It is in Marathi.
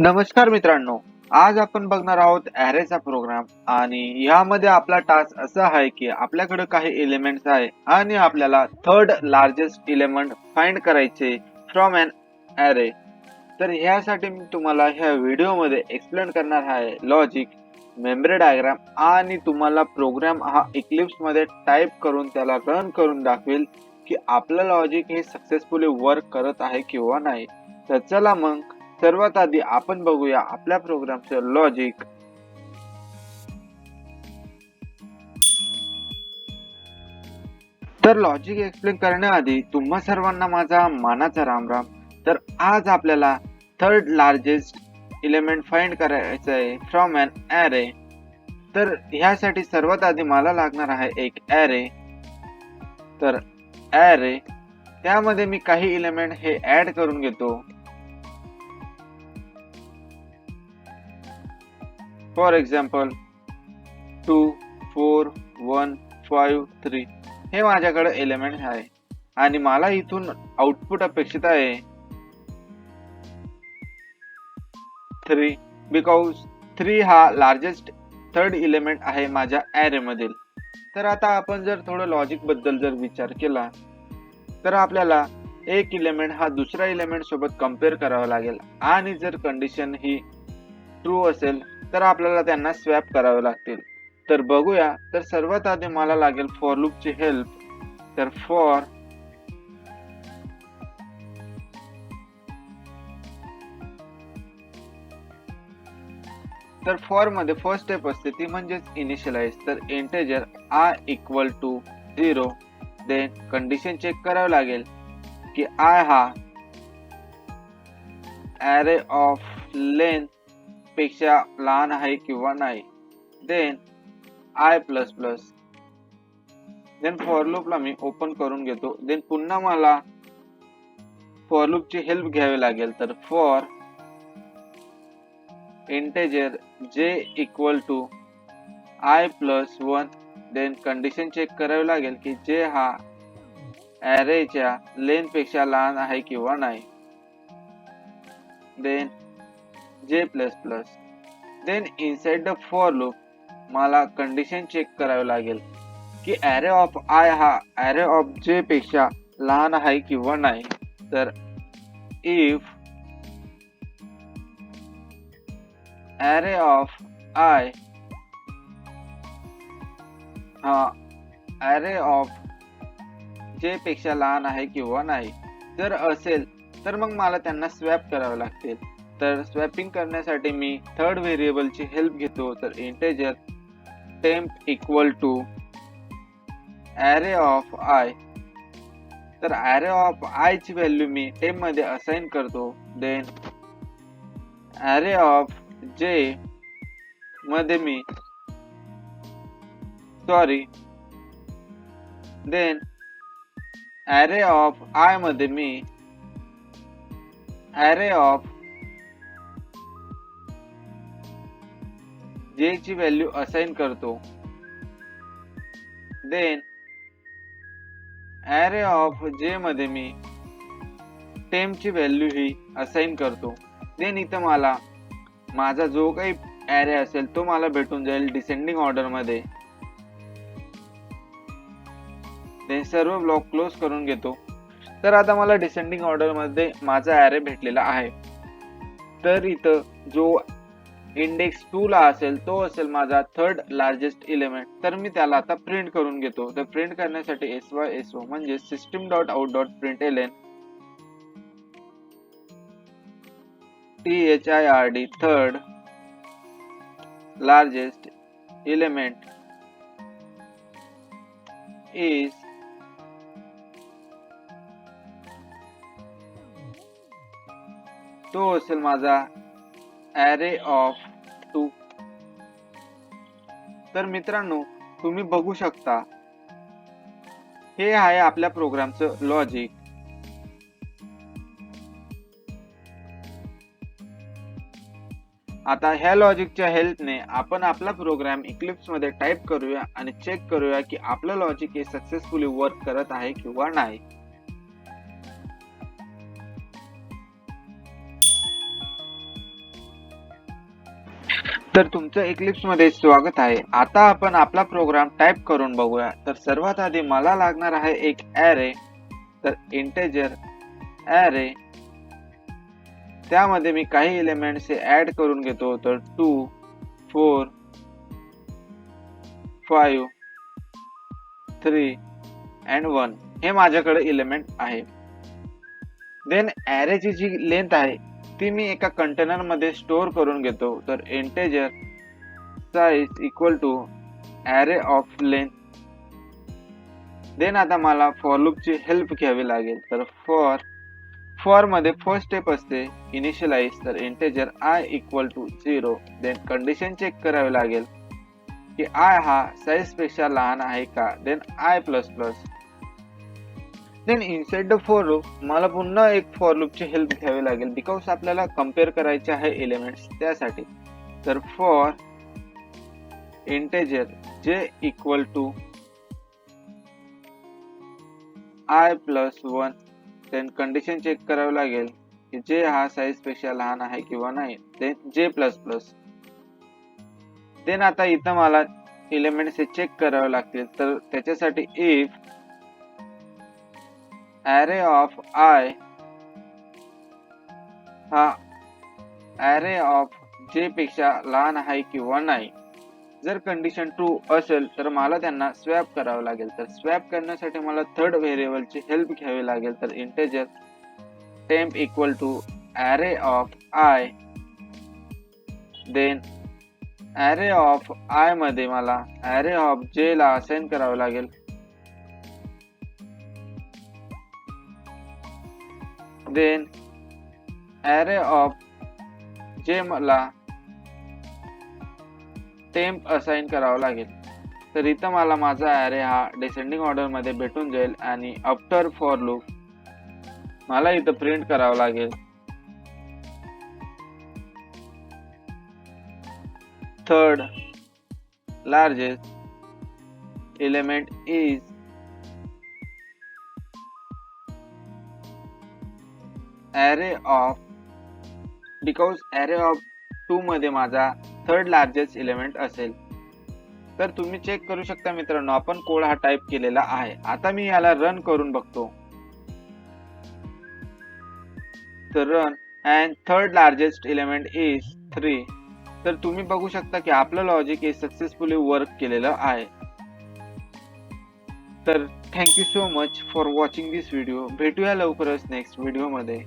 नमस्कार मित्रांनो, आज आपण बघणार आहोत ॲरेचा प्रोग्राम आणि यामध्ये आपला टास्क असा आहे की आपल्याकडे काही एलिमेंट्स आहे आणि आपल्याला थर्ड लार्जेस्ट एलिमेंट फाइंड करायचे फ्रॉम एन ॲरे. तर ह्यासाठी मी तुम्हाला ह्या व्हिडिओमध्ये एक्सप्लेन करणार आहे लॉजिक, मेमरी डायग्राम आणि तुम्हाला प्रोग्राम हा इक्लिप्स मध्ये टाइप करून त्याला रन करून दाखवेल की आपलं लॉजिक हे सक्सेसफुली वर्क करत आहे किंवा नाही. तर चला मग सर्वात आधी आपण बघूया आपल्या प्रोग्रामचे लॉजिक. तर लॉजिक एक्सप्लेन करण्याआधी तुम्हा सर्वांना माझा मानाचा रामराम. तर आज आपल्याला थर्ड लार्जेस्ट एलिमेंट फाइंड करायचं आहे फ्रॉम एन ॲरे. तर ह्यासाठी सर्वात आधी मला लागणार आहे एक ॲरे. तर ॲरे त्यामध्ये मी काही एलिमेंट हे ऍड करून घेतो. फॉर एक्झाम्पल 2, 4, 1, 5, 3 हे माझ्याकडे एलिमेंट आहे आणि मला इथून आउटपुट अपेक्षित आहे 3 बिकॉज 3 हा लार्जेस्ट थर्ड एलिमेंट आहे माझ्या ॲरे मधील. तर आता आपण जर थोडं लॉजिक बद्दल जर विचार केला तर आपल्याला एक एलिमेंट हा दुसऱ्या एलिमेंट सोबत कम्पेअर करावा लागेल आणि जर कंडिशन ही ट्रू असेल तर आपल्याला त्यांना स्वॅप करावे लागतील. तर बघूया. तर सर्वात आधी मला लागेल फॉर लूपची हेल्प. तर फॉर मध्ये फर्स्ट स्टेप असते ती म्हणजेच इनिशियलाइज. तर integer i equal to 0. Then condition check करावी लागेल की आय हा ॲरे ऑफ लेंथ पेक्षा लहान आहे किंवा नाही. Then I plus plus. Then for लूपला मी ओपन करून घेतो. देन पुन्हा मला फॉर लूपची हेल्प घ्यावी लागेल. तर for integer j equal to i plus 1. Then condition check करावी लागेल की जे हा ॲरेच्या लेंथ पेक्षा लहान आहे किंवा नाही. Then j plus plus. Then inside the for loop मला कंडिशन चेक करावी लागेल की ॲरे ऑफ आय हा ॲरे ऑफ जे पेक्षा लहान आहे किंवा नाही. तर इफ ॲरे ऑफ आय हा ॲरे ऑफ जे पेक्षा लहान आहे किंवा नाही जर असेल तर मग मला त्यांना स्वॅप करावे लागतील. तर स्वॅपिंग करण्यासाठी मी थर्ड व्हेरिएबलची हेल्प घेतो. तर integer temp equal to array of i. तर ॲरे ऑफ आय ची व्हॅल्यू मी टेम्प मध्ये असाइन करतो. देन ॲरे ऑफ जे मध्ये मी देन ॲरे ऑफ आय मध्ये मी ॲरे ऑफ जे ची व्हॅल्यू असाइन करतो. देन ॲरे ऑफ जे मध्ये मी टेम्प ची व्हॅल्यू ही असाइन करतो. देन इथं मला माझा जो काही ॲरे असेल तो मला भेटून जाईल डिसेंडिंग ऑर्डर मध्ये. देन सर्व ब्लॉक क्लोज करून घेतो. तर आता मला डिसेंडिंग ऑर्डर मध्ये माझा ॲरे भेटलेला आहे. तर इथं जो इंडेक्स 2 ला असेल तो असेल माझा थर्ड लार्जेस्ट एलिमेंट. तर मी त्याला आता प्रिंट करून घेतो. तर प्रिंट करण्यासाठी SYSO म्हणजे system dot out dot println THIRD third largest element is तो असेल माझा ॲरे ऑफ 2. तर मित्रांनो तुम्ही बघू शकता हे आहे आपल्या प्रोग्रामचं लॉजिक. आता ह्या लॉजिकच्या हेल्पने आपण आपला प्रोग्राम इक्लिप्स मध्ये टाइप करूया आणि चेक करूया की आपलं लॉजिक हे सक्सेसफुली वर्क करत आहे किंवा नाही. तर तुमचं Eclipse मध्ये स्वागत आहे. आता आपण आपला प्रोग्राम टाइप करून बघूया. तर सर्वात आधी मला लागणार आहे एक ॲरे, तर इंटेजर ॲरे, त्यामध्ये मी काही एलिमेंट्स ऍड करून घेतो. तर 2, 4, 5, 3 and 1 हे माझ्याकडे एलिमेंट आहे. देन ॲरेची जी लेंथ आहे ती मी एका कंटेनर मध्ये स्टोअर करून घेतो. तर integer size equal to array of length. Then आता मला फॉर लूपची हेल्प घ्यावी लागेल. तर फॉर मध्ये फर्स्ट स्टेप असते इनिशियलाइज. तर integer i equal to 0. Then condition check करावी लागेल की आय हा साइज पेक्षा लहान आहे का. Then I plus plus. Then inside the for loop मला पुन्हा एक फॉर लूपची हेल्प घ्यावी लागेल बिकॉज आपल्याला कम्पेअर करायचे आहे एलिमेंट्स त्यासाठी. तर for integer j equal to i plus 1. Then condition check करावी लागेल की जे हा साइज पेक्षा लहान आहे किंवा नाही. Then j plus plus. Then आता इथं मला एलिमेंट्स चेक करावे लागतील. तर त्याच्यासाठी इफ ॲरे ऑफ आय हा ॲरे ऑफ जे पेक्षा लहान आहे किंवा नाही. जर कंडिशन ट्रू असेल तर मला त्यांना स्वॅप करावं लागेल. तर स्वॅप करण्यासाठी मला थर्ड व्हेरिएबलची हेल्प घ्यावी लागेल. तर integer temp equal to array of i. Then array of i मध्ये मला ॲरे ऑफ जे ला असाइन करावं लागेल. देन ॲरे ऑफ जे मला टेम्प असाइन करावं लागेल. तर इथं मला माझा ॲरे हा डिसेंडिंग ऑर्डर मध्ये भेटून जाईल आणि आफ्टर फॉर लूप मला इथं प्रिंट करावं लागेल third largest element is array of. Because array of 2 मध्ये माझा थर्ड लार्जेस्ट एलिमेंट असेल. तर तुम्ही चेक करू शकता मित्रांनो, आपण कोड हा टाइप केलेला आहे. आता मी याला रन करून बघतो. तर run and third largest element is 3. तर तुम्ही बघू शकता की आपलं लॉजिक हे सक्सेसफुली वर्क केलेलं आहे. तर thank you so much for watching this video. भेटूया लवकरच नेक्स्ट व्हिडिओ मध्ये.